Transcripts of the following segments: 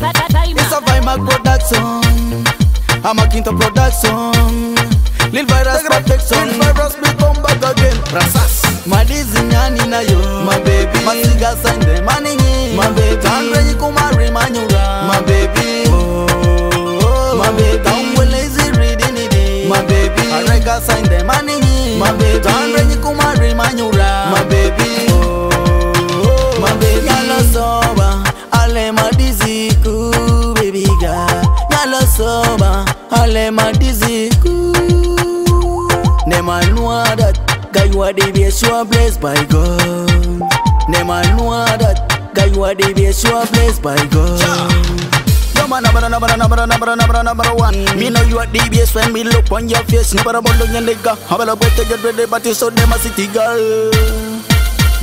It's a Vimac production. I'm a Quinto production. Lil Virus protection. Lil Virus become back again. Rasas. Madizi nyani na yo. My baby. Masiga sign the money. My baby. Andre Kumari Manyura. My baby. Oh, my baby. Down with lazy reading it. My baby. Arega sign the money. My baby. Andre Kumari Manyura. My baby. Oh, my baby. Yala soba. Ale madizi ku baby girl. Yala soba. Ale madizi ku. Never know that guy you are the best, you are blessed by God. Never know that guy you are the best, you are blessed by God. Yo man, number one. Me know you are the best when me look on your face. Never about the nigga. How about to get ready, but you so damn a city girl.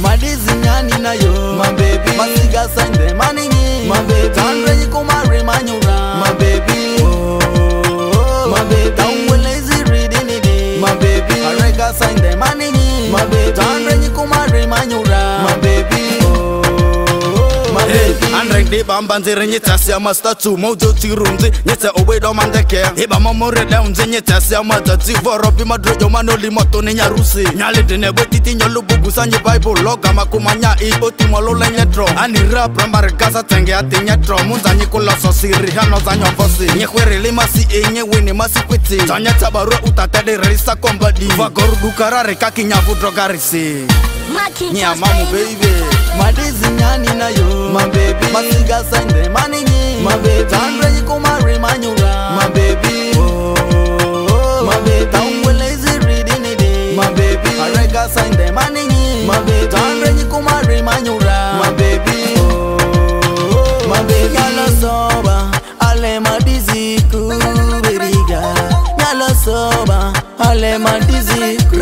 Madizi nyani na yo, my baby. Masiga sign the money, my baby. Andre Kumari Manyura, my baby. Oh, my baby. Down with lazy reading it, my baby. Arega sign the money, my baby. Andre Kumari Manyura, my baby. Oh, my baby. Andre de bambanze renyeta sia master tu mojo tirunze nyeta obedo mandeke eba mamore downze nyeta sia matati voropi madrojo manoli moto ne nyarusi nyale de ne botiti nyolu bubu sanye bible loga makumanya I otimolo lenye dro ani rap rambar gaza tenge atenya dro munza nyikola sosiri hano zanyo fosi nyekwere limasi enye wini masi kwiti tanya tabaru utatade risa kombadi vagoru dukarare kaki nyavu drogarisi Nya mamu baby. Madizi nyani na yo, my baby. Masiga sign the money, my baby. Andre Kumari Manyura, my baby. Oh, my baby. Down with lazy reading it, my baby. Arega sign the money, my baby. Andre Kumari Manyura, my baby. Oh, my baby. Yala soba, ale madizi ku baby girl. Yala soba, ale madizi ku.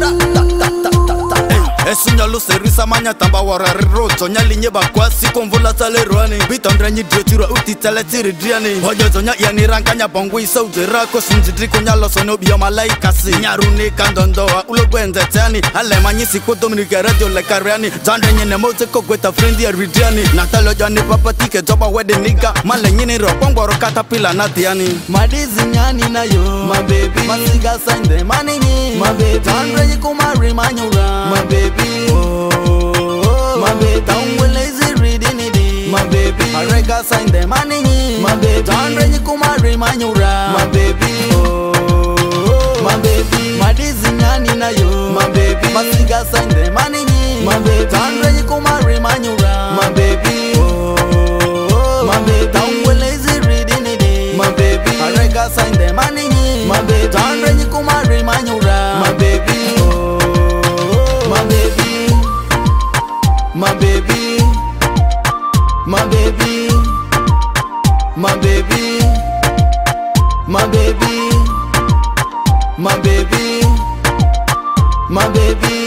Esunyalo serisa manya tamba warare roto nyalinye bakwasi konvola tale rwani bitandra nyi dretira uti tale tiri driani hojo zonya yani rankanya bongwi saudera ko sunjidri ko nyalo sono biya malaika si nyarune kandondo ulogwenze tani ale manyisi ko dominika radio le karani zandre nyene mote ko gweta friend ya ridiani natalo jani papa tike toba wede nigga male nyini ro bongoro katapila natiani madizi nyani na yo my baby masiga sign the money my baby Andre Kumari Manyura my baby oh, my baby. Down with lazy reading it, my baby. Arega sign the money, my baby. Andre Kumari Manyura, my baby. Oh, my baby. Madizi nyani na yo, my baby. Masiga sign the money, my baby. Andre Kumari Manyura, my baby. Oh, my baby. Down with lazy reading it, my baby. Arega sign the money, my baby. Andre Kumari Manyura, my baby. My baby, my baby, my baby, my baby, my baby, my baby, my baby.